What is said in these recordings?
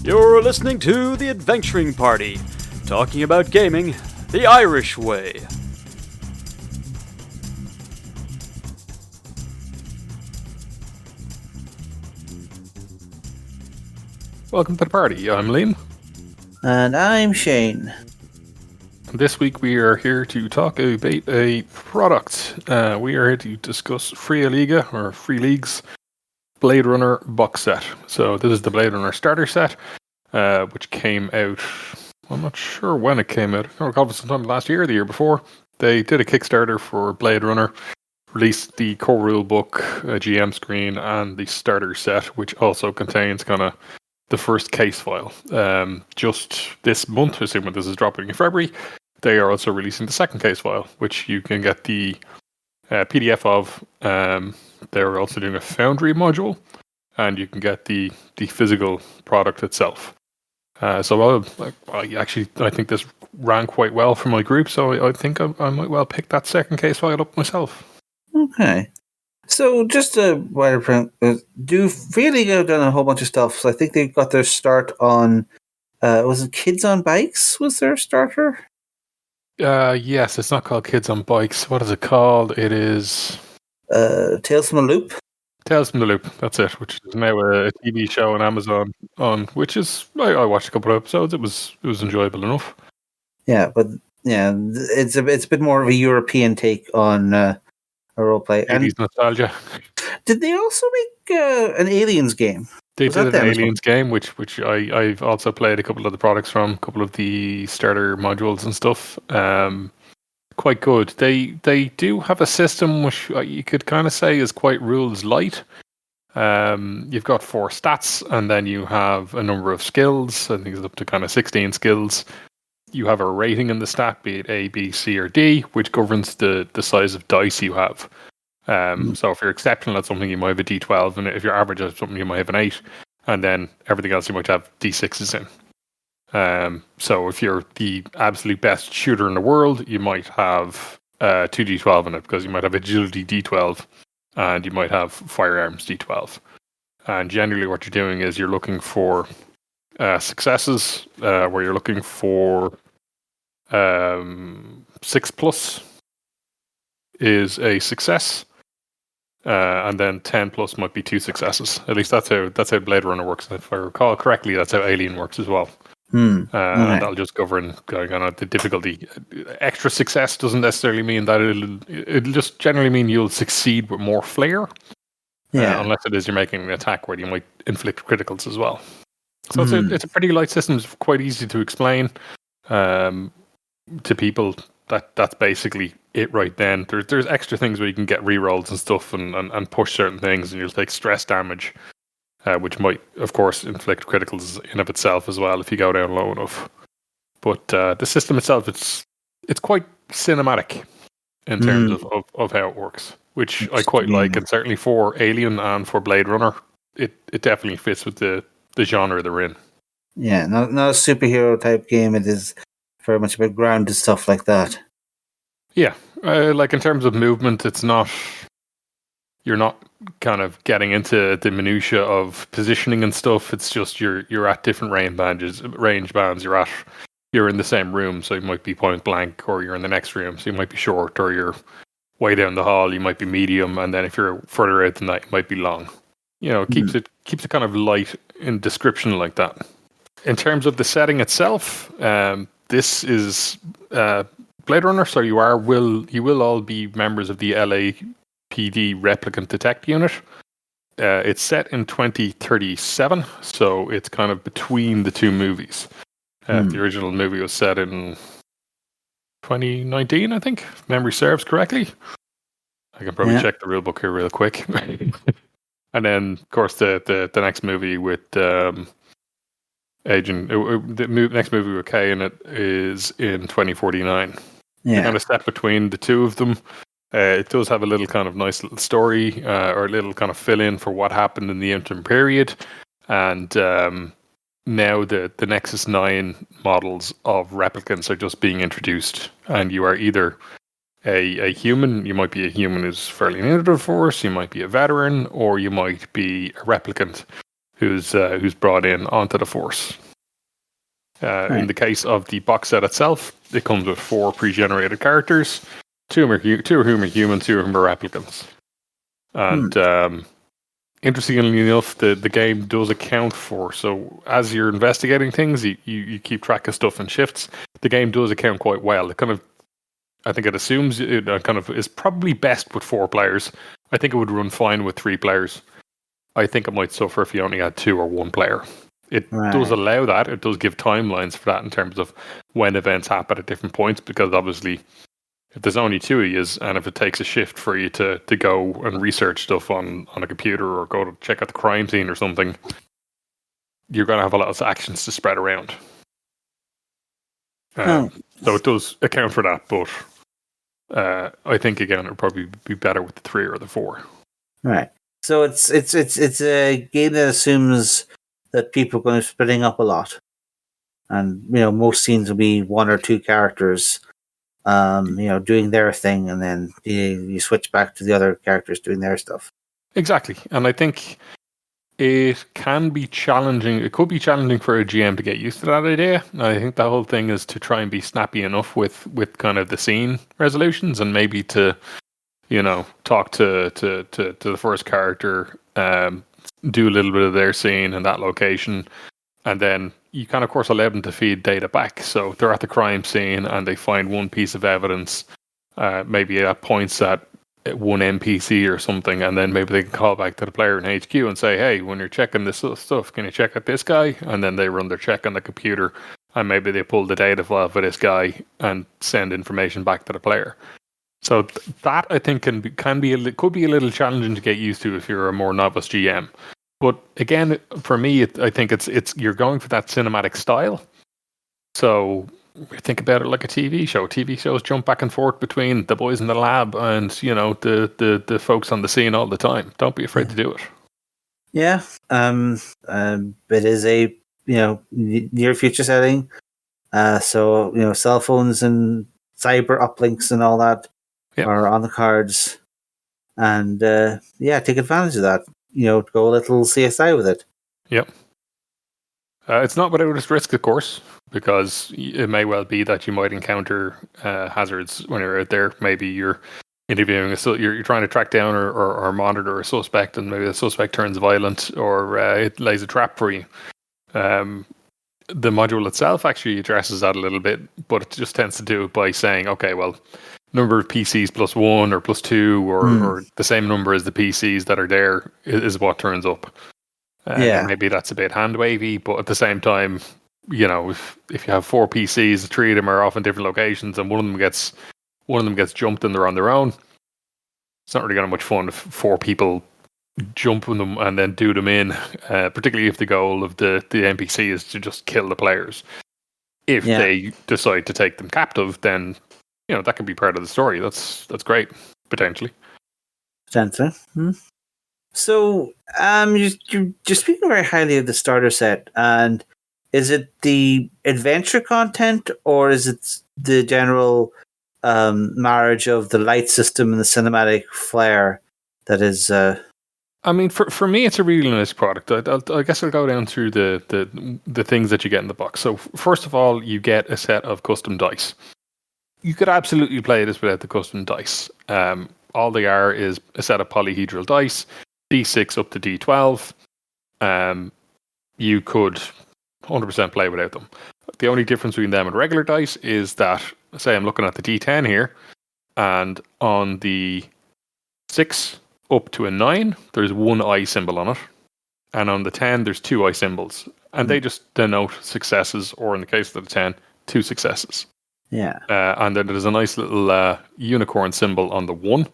You're listening to The Adventuring Party, talking about gaming the Irish way. Welcome to the party. I'm Liam. And I'm Shane. This week we are here to talk about a product. We are here to discuss Free Liga, or Free League's Blade Runner box set. So this is the Blade Runner starter set, which came out, I'm not sure when it came out. I don't recall if it was sometime last year or the year before. They did a Kickstarter for Blade Runner, released the core rule book, a GM screen, and the starter set, which also contains kind of the first case file. Just this month, assuming this is dropping in February, they are also releasing the second case file, which you can get the PDF of. They're also doing a Foundry module, and you can get the physical product itself. So I think this ran quite well for my group, so I think I might well pick that second case file up myself. Okay. So just a wider print, do Free League have done a whole bunch of stuff? So I think they got their start on, was it Kids on Bikes was their starter? Yes, it's not called Kids on Bikes. What is it called? It is Tales from the Loop. Tales from the Loop, that's it, which is now a TV show on Amazon, which is, I watched a couple of episodes. It was enjoyable enough. Yeah, but yeah, it's a bit more of a European take on a role play. 80s nostalgia. Did they also make an Aliens game? They did an Aliens game, which I've also played a couple of the products from, a couple of the starter modules and stuff. Quite good. They do have a system which you could kind of say is quite rules light. You've got 4 stats, and then you have a number of skills. I think it's up to kind of 16 skills. You have a rating in the stat, be it A, B, C, or D, which governs the size of dice you have. So if you're exceptional at something, you might have a D12, and if you're average at something, you might have an 8, and then everything else you might have D6s in. So if you're the absolute best shooter in the world, you might have 2D12 in it, because you might have agility D12 and you might have firearms D12. And generally what you're doing is you're looking for successes, where you're looking for 6+ is a success, and then 10+ might be 2 successes. At least that's how Blade Runner works. If I recall correctly, that's how Alien works as well. And that'll just govern going on the difficulty. Extra success doesn't necessarily mean that it'll just generally mean you'll succeed with more flair. Unless it is you're making an attack where you might inflict criticals as well. So it's a pretty light system. It's quite easy to explain to people. That's basically it right then. There's extra things where you can get rerolls and stuff and push certain things, and you'll take stress damage, which might, of course, inflict criticals in of itself as well if you go down low enough. But the system itself, it's quite cinematic in terms of how it works, which I quite like, and certainly for Alien and for Blade Runner, it definitely fits with the genre they're in. Yeah, not a superhero type game. It is very much about grounded stuff like that. Yeah, like in terms of movement, it's not. You're not kind of getting into the minutia of positioning and stuff. It's just you're at different range bands. You're in the same room, so you might be point blank, or you're in the next room, so you might be short, or you're way down the hall, you might be medium, and then if you're further out than that, you might be long. You know, it keeps it kind of light in description like that. In terms of the setting itself, this is Blade Runner, so you will all be members of the LAPD Replicant Detect Unit. It's set in 2037, so it's kind of between the two movies. The original movie was set in 2019, I think, if memory serves correctly. I can probably check the rule book here real quick. And then, of course, the next movie with Agent, next movie with Kay in it is in 2049. They're kind of set between the two of them. It does have a little kind of nice little story, or a little kind of fill in for what happened in the interim period. And now the Nexus 9 models of replicants are just being introduced, and you are either a human, you might be a human who's fairly new to the force, you might be a veteran, or you might be a replicant who's brought in onto the Force. In the case of the box set itself, it comes with 4 pre-generated characters. 2 of whom are human, 2 of whom are replicants. And interestingly enough, the game does account for, so as you're investigating things, you keep track of stuff in shifts. The game does account quite well. It kind of, I think it assumes it kind of is probably best with 4 players. I think it would run fine with 3 players. I think it might suffer if you only had 2 or 1 player. It does allow that. It does give timelines for that in terms of when events happen at different points, because obviously if there's only 2 of you, and if it takes a shift for you to go and research stuff on a computer or go to check out the crime scene or something, you're going to have a lot of actions to spread around. So it does account for that, but I think, again, it would probably be better with the 3 or the 4. Right. So it's a game that assumes that people are going to be splitting up a lot. And, most scenes will be 1 or 2 characters doing their thing, and then you switch back to the other characters doing their stuff. Exactly. And I think it can be challenging. It could be challenging for a GM to get used to that idea. I think the whole thing is to try and be snappy enough with kind of the scene resolutions, and maybe to, talk to the first character, do a little bit of their scene in that location, and then you can, of course, allow them to feed data back. So they're at the crime scene and they find one piece of evidence, maybe that points at one NPC or something, and then maybe they can call back to the player in HQ and say, hey, when you're checking this stuff, can you check out this guy? And then they run their check on the computer, and maybe they pull the data file for this guy and send information back to the player. So that, I think, could be a little challenging to get used to if you're a more novice GM. But again, for me, I think it's you're going for that cinematic style. So think about it like a TV show. TV shows jump back and forth between the boys in the lab and the folks on the scene all the time. Don't be afraid to do it. Yeah, it is a near future setting. So cell phones and cyber uplinks and all that are on the cards, and take advantage of that. Go a little CSI with it. Yep. It's not without its risk, of course, because it may well be that you might encounter hazards when you're out there. Maybe you're interviewing you're trying to track down or monitor a suspect, and maybe the suspect turns violent, or it lays a trap for you. The module itself actually addresses that a little bit, but it just tends to do it by saying, okay, well, number of PCs +1 or +2 or the same number as the PCs that are there is what turns up. Maybe that's a bit hand wavy, but at the same time, if you have 4 PCs, 3 of them are off in different locations, and one of them gets jumped and they're on their own, it's not really going to be much fun if 4 people jump on them and then do them in, particularly if the goal of the NPC is to just kill the players. If they decide to take them captive, then that could be part of the story. That's great, potentially. Potentially. So, you're speaking very highly of the starter set, and is it the adventure content, or is it the general marriage of the light system and the cinematic flair that is? I mean, for me, it's a really nice product. I guess I'll go down through the things that you get in the box. So, first of all, you get a set of custom dice. You could absolutely play this without the custom dice. All they are is a set of polyhedral dice, D6 up to D12. You could 100% play without them. The only difference between them and regular dice is that, say I'm looking at the D10 here, and on the 6 up to a 9, there's 1 eye symbol on it. And on the 10, there's 2 eye symbols. And they just denote successes, or in the case of the 10, 2 successes. Yeah. And then there's a nice little unicorn symbol on the 1.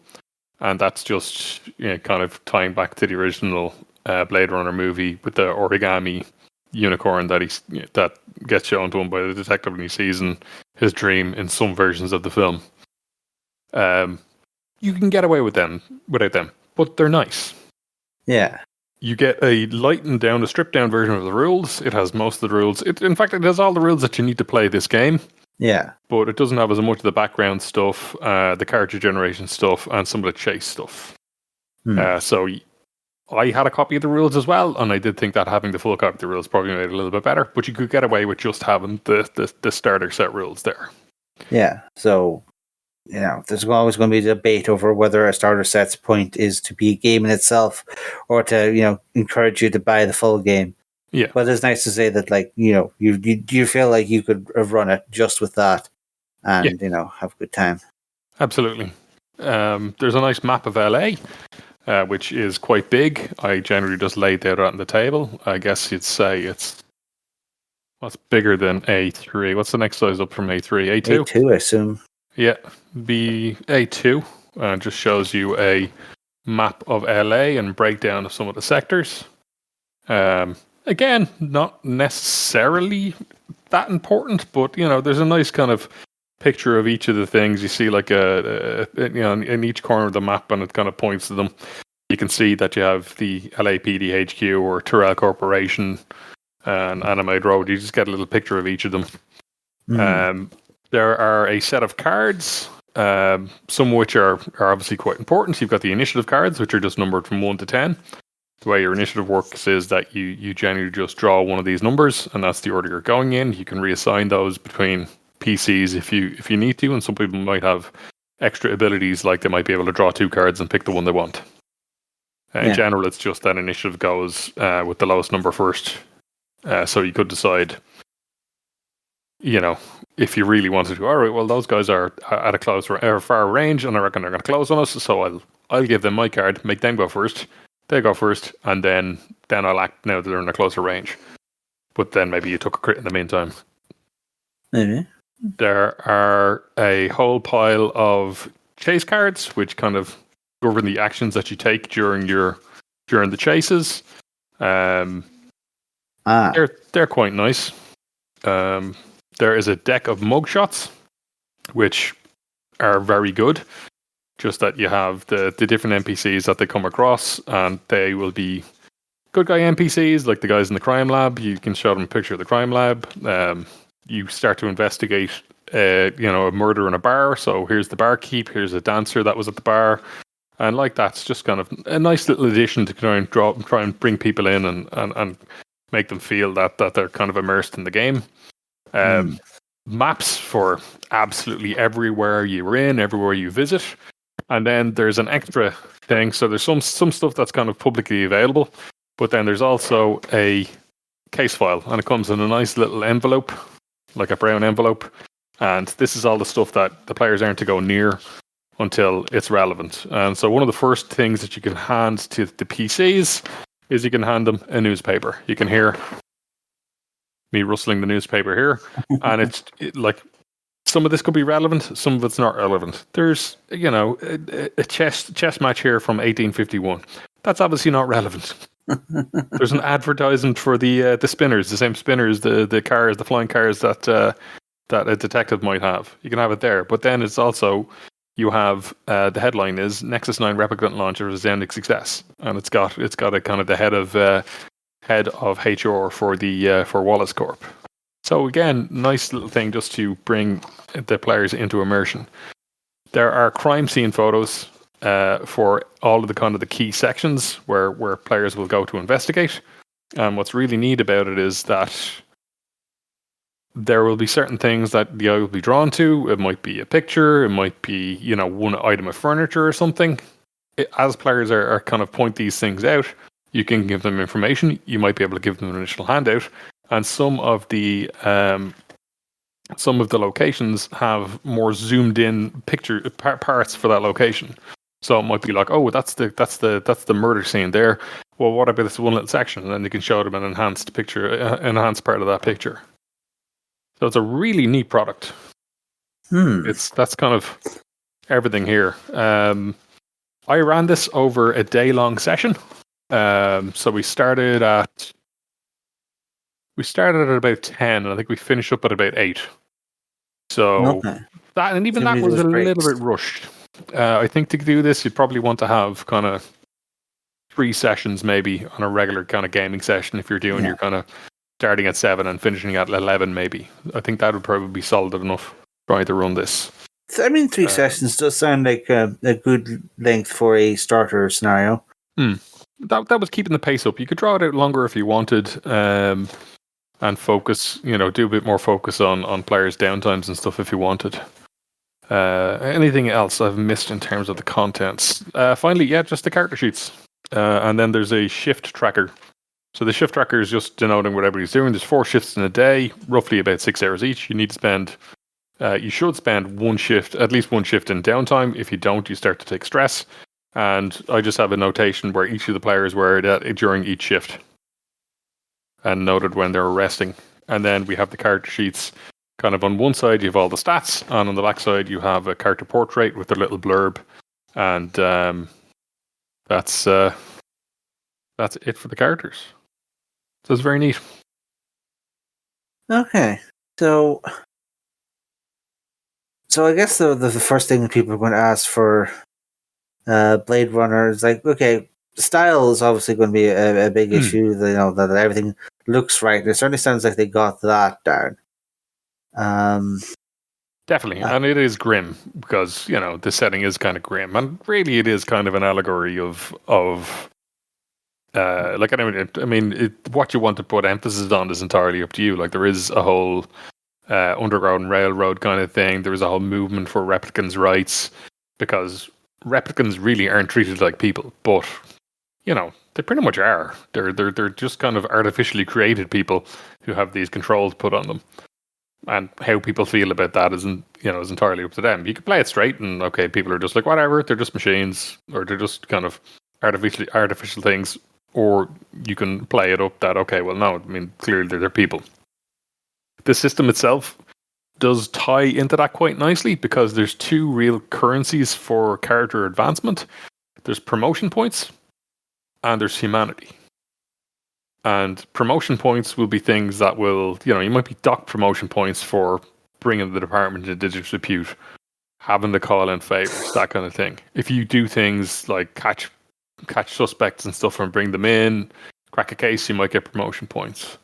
And that's just kind of tying back to the original Blade Runner movie with the origami unicorn that gets shown to him by the detective when he sees in his dream in some versions of the film. You can get away with them without them, but they're nice. Yeah. You get a stripped down version of the rules. It has most of the rules. In fact, it has all the rules that you need to play this game. Yeah. But it doesn't have as much of the background stuff, the character generation stuff, and some of the chase stuff. So I had a copy of the rules as well, and I did think that having the full copy of the rules probably made it a little bit better. But you could get away with just having the starter set rules there. Yeah. So, there's always going to be a debate over whether a starter set's point is to be a game in itself, or to encourage you to buy the full game. Yeah. But it's nice to say that, like, you feel like you could have run it just with that, and have a good time. Absolutely. There's a nice map of LA. Which is quite big. I generally just laid that out on the table. I guess you'd say what's bigger than A3? What's the next size up from A3? A2? A2, I assume. Yeah, be A2. Just shows you a map of LA and breakdown of some of the sectors. Again, not necessarily that important, but there's a nice kind of picture of each of the things. You see like in each corner of the map, and it kind of points to them. You can see that you have the LAPD HQ or Tyrell Corporation and Animated Road. You just get a little picture of each of them. There are a set of cards, some of which are obviously quite important. You've got the initiative cards, which are just numbered from 1 to 10. The way your initiative works is that you generally just draw one of these numbers, and that's the order you're going in. You can reassign those between PCs if you need to, and some people might have extra abilities, like they might be able to draw 2 cards and pick the one they want. In general, it's just that initiative goes with the lowest number first. So you could decide, if you really wanted to, all right, well, those guys are at a close or far range, and I reckon they're going to close on us, so I'll give them my card, make them go first. They go first, and then I'll act now that they're in a closer range. But then maybe you took a crit in the meantime. Maybe. There are a whole pile of chase cards, which kind of govern the actions that you take during the chases. They're quite nice. There is a deck of mugshots, which are very good. Just that you have the different NPCs that they come across, and they will be good guy NPCs, like the guys in the crime lab. You can show them a picture of the crime lab. You start to investigate, a murder in a bar. So here's the barkeep, here's a dancer that was at the bar, and like that's just kind of a nice little addition to try and bring people in and make them feel that they're kind of immersed in the game. Maps for absolutely everywhere you're in, everywhere you visit. And then there's an extra thing. So there's some stuff that's kind of publicly available, but then there's also a case file, and it comes in a nice little envelope, like a brown envelope. And this is all the stuff that the players aren't to go near until it's relevant. And so one of the first things that you can hand to the PCs is you can hand them a newspaper. You can hear me rustling the newspaper here, and it's like, some of this could be relevant, some of it's not relevant. There's, a chess match here from 1851. That's obviously not relevant. There's an advertisement for the spinners, the same spinners, the cars, the flying cars that a detective might have. You can have it there, but then it's also, you have the headline is Nexus 9 replicant launcher is ending success, and it's got a kind of the head of HR for Wallace Corp. So again, nice little thing just to bring the players into immersion. There are crime scene photos for all of the kind of the key sections where players will go to investigate. And what's really neat about it is that there will be certain things that the eye will be drawn to. It might be a picture, it might be, one item of furniture or something. As players are kind of point these things out, you can give them information. You might be able to give them an initial handout. And some of the locations have more zoomed in picture parts for that location. So it might be like, oh, that's the murder scene there. Well, what about this one little section? And then you can show them an enhanced part of that picture. So it's a really neat product. That's kind of everything here. I ran this over a day-long session. So we started at about 10, and I think we finished up at about 8. So that was a little bit rushed. I think to do this, you'd probably want to have kind of 3 sessions maybe on a regular kind of gaming session. If you're doing your kind of starting at 7 and finishing at 11, maybe. I think that would probably be solid enough trying to run this. I mean, 3 sessions does sound like a good length for a starter scenario. that was keeping the pace up. You could draw it out longer if you wanted, and focus. Do a bit more focus on players' downtimes and stuff if you wanted. Anything else I've missed in terms of the contents? Finally, just the character sheets, and then there's a shift tracker. So the shift tracker is just denoting what everybody's doing. There's 4 shifts in a day, roughly about 6 hours each. You need to spend. You should spend at least one shift in downtime. If you don't, you start to take stress. And I just have a notation where each of the players were at during each shift, and noted when they were resting. And then we have the character sheets. Kind of on one side you have all the stats, and on the back side you have a character portrait with their little blurb, and that's it for the characters. So it's very neat. Okay, so I guess the first thing that people are going to ask for Blade Runner is like, okay, style is obviously going to be a big issue. That everything looks right. It certainly sounds like they got that down. Definitely, and it is grim because the setting is kind of grim, and really it is kind of an allegory of what you want to put emphasis on is entirely up to you. Like there is a whole underground railroad kind of thing. There is a whole movement for replicants' rights because replicants really aren't treated like people, but they pretty much are. They're just kind of artificially created people who have these controls put on them. And how people feel about that is entirely up to them. You can play it straight, and okay, people are just like whatever. They're just machines, or they're just kind of artificial things. Or you can play it up that okay, well, no, clearly they're people. The system itself does tie into that quite nicely because there's 2 real currencies for character advancement. There's promotion points, and there's humanity. And promotion points will be things that will, you might be docked promotion points for bringing the department into disrepute, having to call in favors, that kind of thing. If you do things like catch suspects and stuff and bring them in, crack a case, you might get promotion points.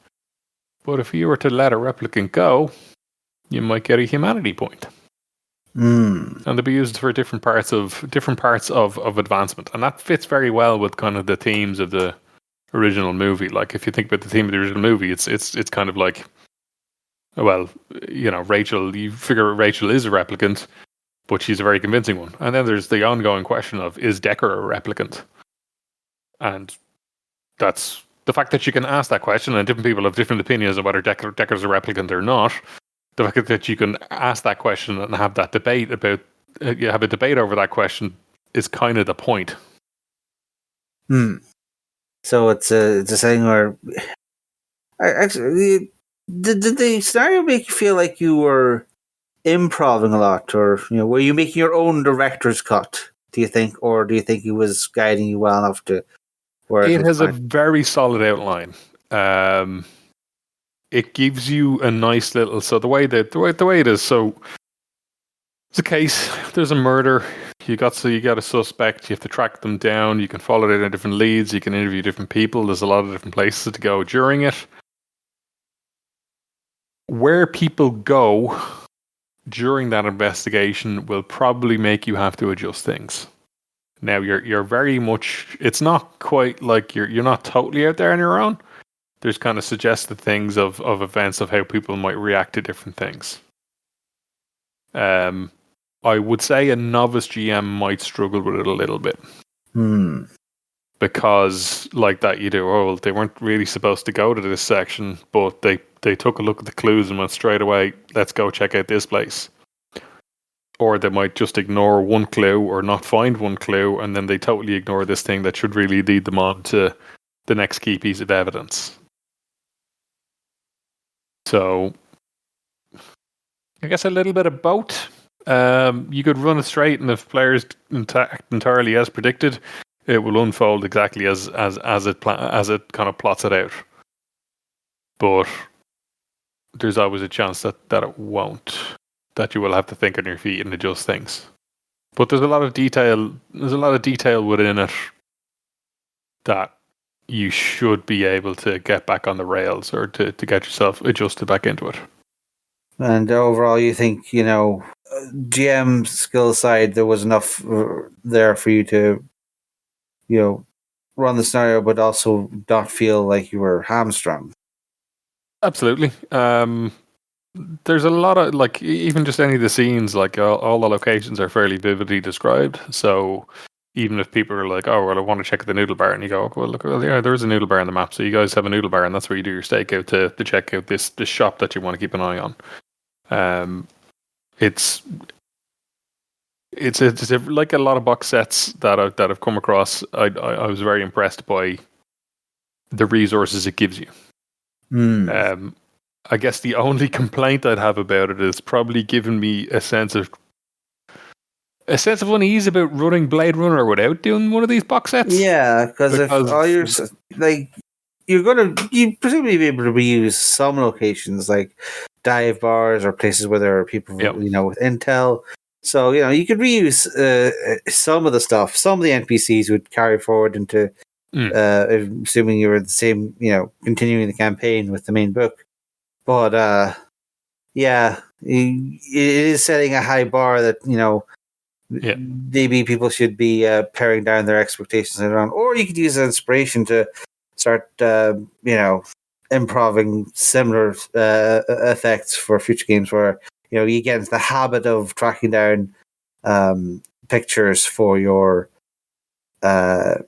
But if you were to let a replicant go, you might get a humanity point. And they'll be used for different parts of advancement. And that fits very well with kind of the themes of the original movie. Like if you think about the theme of the original movie, it's kind of like, well, Rachel, you figure Rachel is a replicant, but she's a very convincing one. And then there's the ongoing question of, is Decker a replicant? And that's the fact that you can ask that question, and different people have different opinions on whether Decker's a replicant or not. The fact that you can ask that question and have that debate about, you have a debate over that question is kind of the point. So it's a thing where, actually, did the scenario make you feel like you were improving a lot, or were you making your own director's cut? Do you think, or do you think he was guiding you well enough to? Where it has a very solid outline. It gives you a nice little. So the way it is. So it's a case. There's a murder. You got a suspect. You have to track them down. You can follow it in different leads. You can interview different people. There's a lot of different places to go during it. Where people go during that investigation will probably make you have to adjust things. Now you're very much. It's not quite like you're not totally out there on your own. There's kind of suggested things of events of how people might react to different things. I would say a novice GM might struggle with it a little bit. Because like that, they weren't really supposed to go to this section, but they took a look at the clues and went straight away, let's go check out this place. Or they might just ignore one clue or not find one clue, and then they totally ignore this thing that should really lead them on to the next key piece of evidence. So, I guess a little bit of both. You could run it straight, and if players act entirely as predicted, it will unfold exactly as it kind of plots it out. But there's always a chance that it won't. That you will have to think on your feet and adjust things. But there's a lot of detail. There's a lot of detail within it that you should be able to get back on the rails, or to get yourself adjusted back into it. And overall, you think, GM skill side, there was enough there for you to, run the scenario, but also not feel like you were hamstrung. Absolutely. There's a lot of even just any of the scenes, all the locations are fairly vividly described. So even if people are like, "Oh, well, I want to check the noodle bar," and you go, "Well, look, well, yeah, there is a noodle bar on the map. So you guys have a noodle bar, and that's where you do your stakeout to check out this shop that you want to keep an eye on." It's like a lot of box sets that I've come across. I was very impressed by the resources it gives you. I guess the only complaint I'd have about it is probably giving me a sense of unease about running Blade Runner without doing one of these box sets. Yeah, because if all your you presumably be able to reuse some locations like dive bars or places where there are people, with intel. So you could reuse some of the stuff. Some of the NPCs would carry forward into, assuming you were the same, continuing the campaign with the main book. But it is setting a high bar that maybe people should be paring down their expectations around. Or you could use as inspiration to start, improving similar effects for future games where you get into the habit of tracking down pictures for your for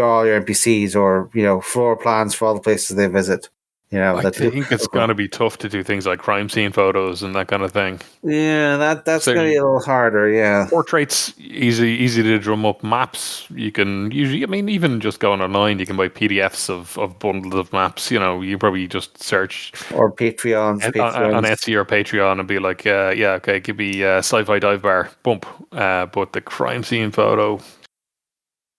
all your NPCs or floor plans for all the places they visit. I think it's going to be tough to do things like crime scene photos and that kind of thing. Yeah, that's going to be a little harder. Yeah, portraits easy to drum up. Maps you can usually. I mean, even just going online, you can buy PDFs of bundles of maps. You probably just search or Patreons on Etsy or Patreon and be like, okay, give me sci-fi dive bar, bump. But the crime scene photo,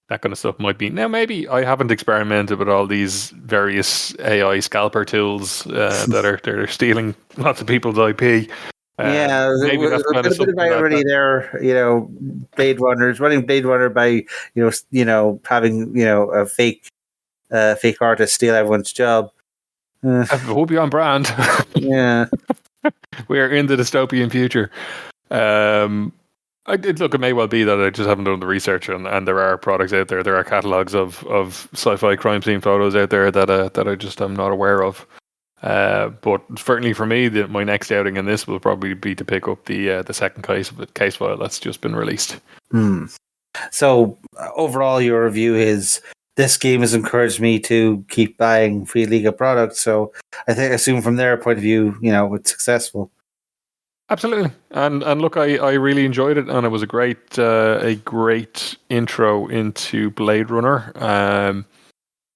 that kind of stuff might be. Now, maybe I haven't experimented with all these various AI scalper tools that are stealing lots of people's IP. Maybe that's kind of something already there. Blade Runners running Blade Runner by having a fake artist steal everyone's job. I hope you're on brand. Yeah, we are in the dystopian future. It may well be that I just haven't done the research, and there are products out there. There are catalogs of sci-fi crime scene photos out there that I just am not aware of. But certainly for me, my next outing in this will probably be to pick up the second case file that's just been released. So overall, your review is this game has encouraged me to keep buying Free Liga products. So I assume from their point of view, it's successful. Absolutely, and look, I really enjoyed it, and it was a great intro into Blade Runner.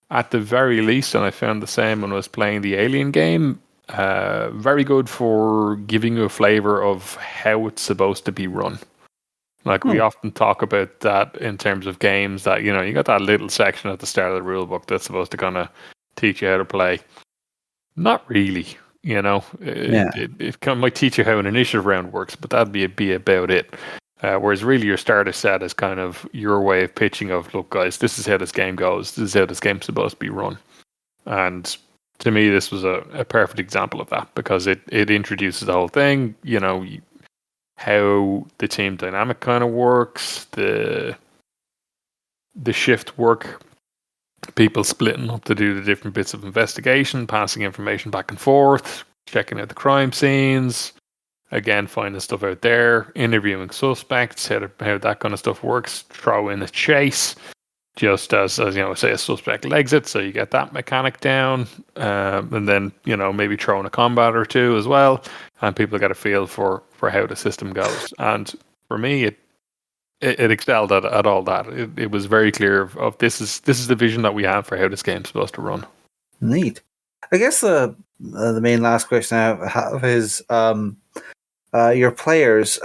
At the very least, and I found the same when I was playing the Alien game. Very good for giving you a flavor of how it's supposed to be run. We often talk about that in terms of games that you got that little section at the start of the rule book that's supposed to kind of teach you how to play. Not really. It might teach you how an initiative round works, but that'd be about it. Whereas really your starter set is kind of your way of pitching of, look guys, this is how this game goes. This is how this game's supposed to be run. And to me, this was a perfect example of that because it introduces the whole thing, how the team dynamic kind of works, the shift work, people splitting up to do the different bits of investigation, passing information back and forth, checking out the crime scenes, again, finding stuff out there, interviewing suspects, how that kind of stuff works, throw in a chase, just as say a suspect legs it, so you get that mechanic down, and then, maybe throw in a combat or two as well, and people get a feel for how the system goes. And for me, it excelled at all that. It was very clear of this is the vision that we have for how this game's supposed to run. Neat. I guess the main last question I have is your players.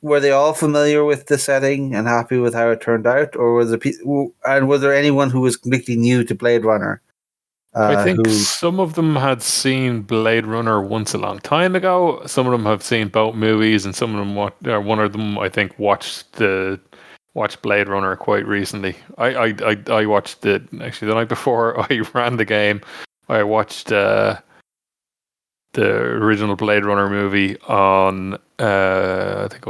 Were they all familiar with the setting and happy with how it turned out, or was there anyone who was completely new to Blade Runner? I think some of them had seen Blade Runner once a long time ago. Some of them have seen both movies, and some of them one of them I think watched Blade Runner quite recently. I watched it actually the night before I ran the game. I watched the original Blade Runner movie on I think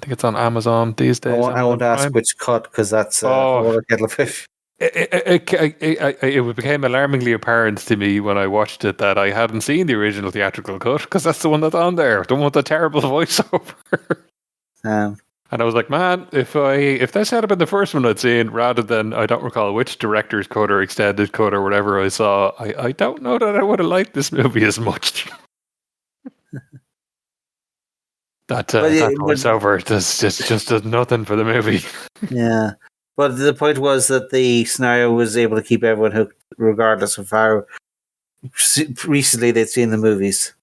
it's on Amazon these days. I won't ask which cut because that's kettle of fish. It became alarmingly apparent to me when I watched it that I hadn't seen the original theatrical cut because that's the one that's on there, the one with the terrible voiceover. And I was like, man, if this had been the first one I'd seen, rather than I don't recall which director's cut or extended cut or whatever I saw, I don't know that I would have liked this movie as much. That voiceover just does nothing for the movie. Yeah. But the point was that the scenario was able to keep everyone hooked, regardless of how recently they'd seen the movies.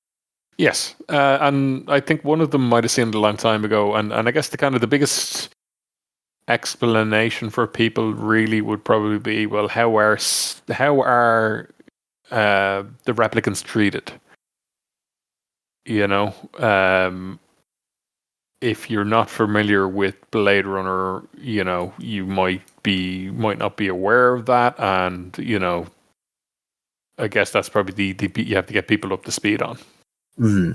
Yes, and I think one of them might have seen it a long time ago, and I guess the biggest explanation for people really would probably be, well, how are the replicants treated? You know, if you're not familiar with Blade Runner, you know, you might not be aware of that, and you know, I guess that's probably the you have to get people up to speed on. Mm-hmm.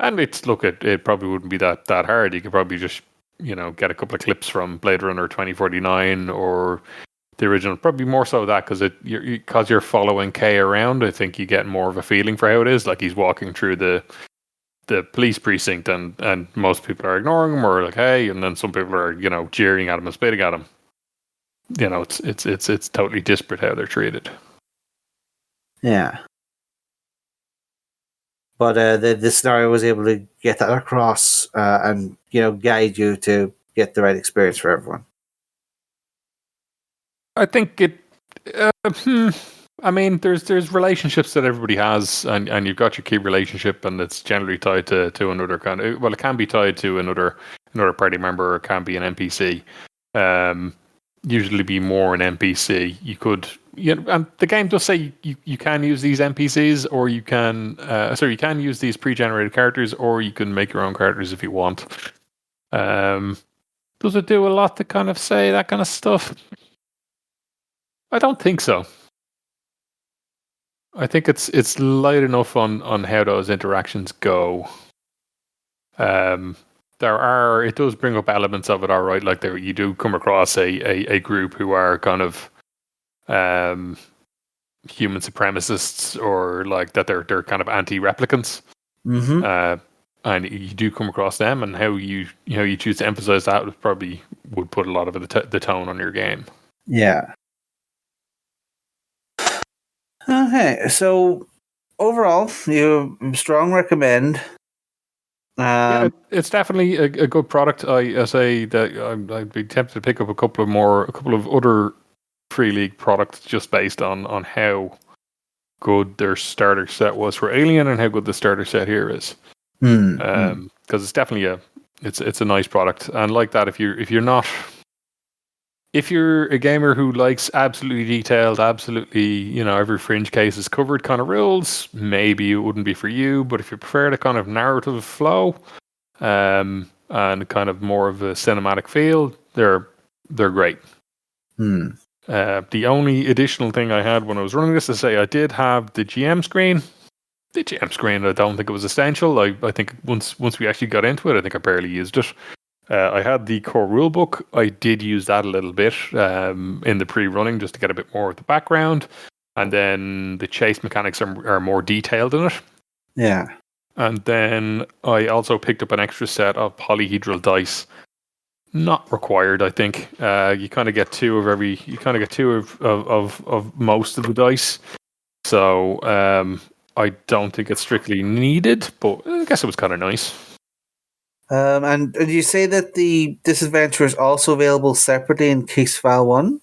And it probably wouldn't be that hard. You could probably just, you know, get a couple of clips from Blade Runner 2049 or the original. Probably more so that because you're following Kay around. I think you get more of a feeling for how it is. Like he's walking through the police precinct, and most people are ignoring him or like, hey, and then some people are, you know, jeering at him and spitting at him. You know, it's totally disparate how they're treated. Yeah. But the scenario was able to get that across and, you know, guide you to get the right experience for everyone. I think it. I mean, there's relationships that everybody has, and you've got your key relationship, and it's generally tied to another kind of. Well, it can be tied to another party member, or it can be an NPC. Usually, be more an NPC. You could, you know, and the game does say you can use these NPCs, or you can, you can use these pre-generated characters, or you can make your own characters if you want. Does it do a lot to kind of say that kind of stuff? I don't think so. I think it's light enough on how those interactions go. It does bring up elements of it, all right. Like you do come across a group who are kind of human supremacists, or like that they're kind of anti-replicants. Mm-hmm. And you do come across them, and how you choose to emphasize that would put a lot of the tone on your game. Yeah. Okay, so overall, you strong recommend. Yeah, it's definitely a good product. I say that I'd be tempted to pick up a couple of other Free League products just based on how good their starter set was for Alien and how good the starter set here is. Because it's definitely it's a nice product, and like that, if you're a gamer who likes absolutely detailed, absolutely, you know, every fringe case is covered kind of rules, maybe it wouldn't be for you. But if you prefer the kind of narrative flow, and kind of more of a cinematic feel, they're great. The only additional thing I had when I was running this is say I did have the GM screen. The GM screen, I don't think it was essential. I think once we actually got into it, I think I barely used it. I had the core rulebook. I did use that a little bit in the pre-running just to get a bit more of the background. And then the chase mechanics are more detailed in it. Yeah. And then I also picked up an extra set of polyhedral dice. Not required, I think. You kind of get two of every. You kind of get two of most of the dice. So I don't think it's strictly needed, but I guess it was kind of nice. And did you say that this adventure is also available separately in Case File 1?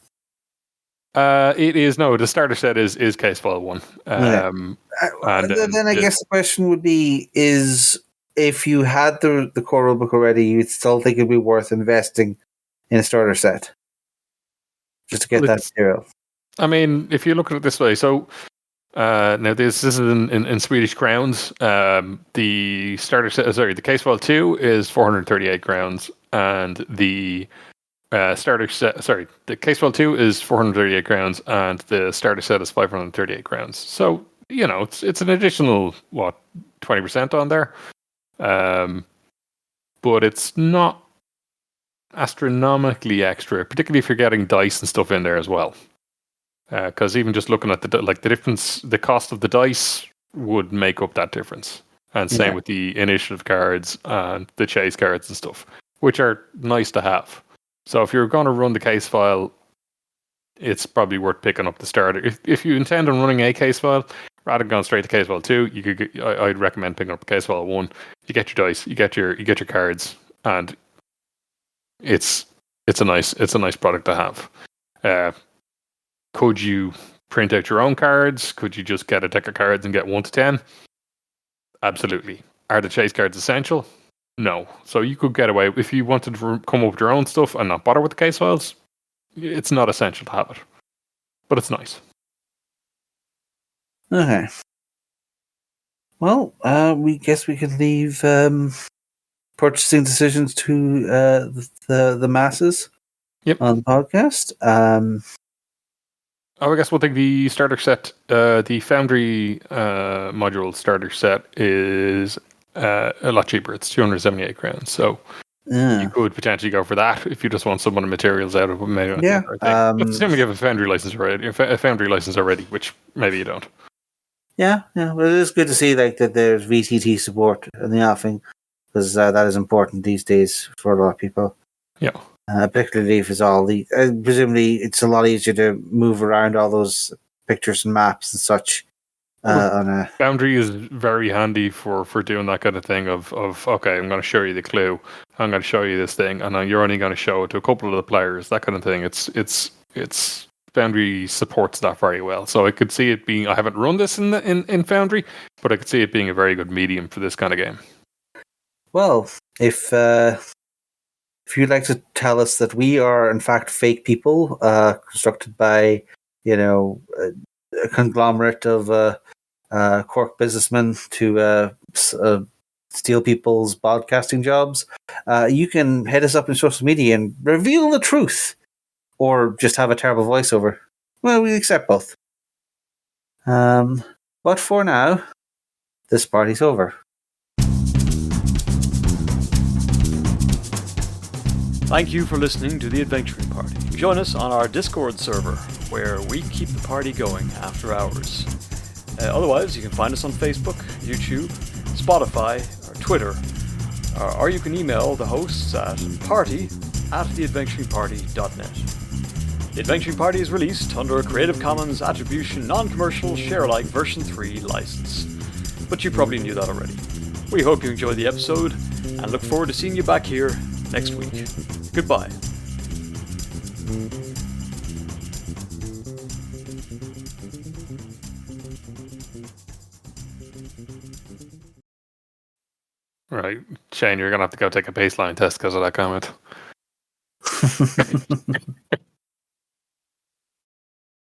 It is. No, the starter set is Case File 1. And then I guess the question would be, is if you had the core rulebook already, you'd still think it'd be worth investing in a starter set? Just to get that material. I mean, if you look at it this way, so now this is in Swedish crowns. The starter set, the Case File 2 is 438 crowns, and the starter set, the Case File 2 is 438 crowns, and the starter set is 538 crowns. So, you know, it's an additional 20% on there. But it's not astronomically extra, particularly if you're getting dice and stuff in there as well. Because even just looking at the difference, the cost of the dice would make up that difference. And same with the initiative cards and the chase cards and stuff, which are nice to have. So if you're going to run the case file, it's probably worth picking up the starter. If you intend on running a case file, rather than going straight to case file 2, I'd recommend picking up case file 1. You get your dice, you get your cards, and it's a nice product to have. Could you print out your own cards? Could you just get a deck of cards and get 1 to 10? Absolutely. Are the chase cards essential? No. So you could get away if you wanted to come up with your own stuff and not bother with the case files. It's not essential to have it, but it's nice. Okay. Well, we guess we could leave purchasing decisions to the masses. Yep. On the podcast. I guess we'll take the starter set. The Foundry module starter set is a lot cheaper. It's 278 crowns. So you could potentially go for that if you just want some of the materials out of it. Maybe assuming you have a Foundry license already, which maybe you don't. Yeah. Well, it is good to see that there's VTT support in the offing, because that is important these days for a lot of people. Yeah. Particularly if it's all presumably it's a lot easier to move around all those pictures and maps and such. Foundry is very handy for doing that kind of thing of okay, I'm going to show you the clue, I'm going to show you this thing, and you're only going to show it to a couple of the players. That kind of thing. It's Foundry supports that very well. So I could see it being. I haven't run this in Foundry, but I could see it being a very good medium for this kind of game. Well, if you'd like to tell us that we are in fact fake people constructed by, a conglomerate of Cork businessmen to steal people's podcasting jobs, you can hit us up in social media and reveal the truth, or just have a terrible voiceover. Well, we accept both. But for now, this party's over. Thank you for listening to The Adventuring Party. Join us on our Discord server, where we keep the party going after hours. Otherwise, you can find us on Facebook, YouTube, Spotify, or Twitter, or you can email the hosts at party@theadventuringparty.net. The Adventuring Party is released under a Creative Commons Attribution Non-Commercial Share-alike version 3 license, but you probably knew that already. We hope you enjoyed the episode, and look forward to seeing you back here next week. Goodbye. Right, Shane, you're going to have to go take a baseline test because of that comment.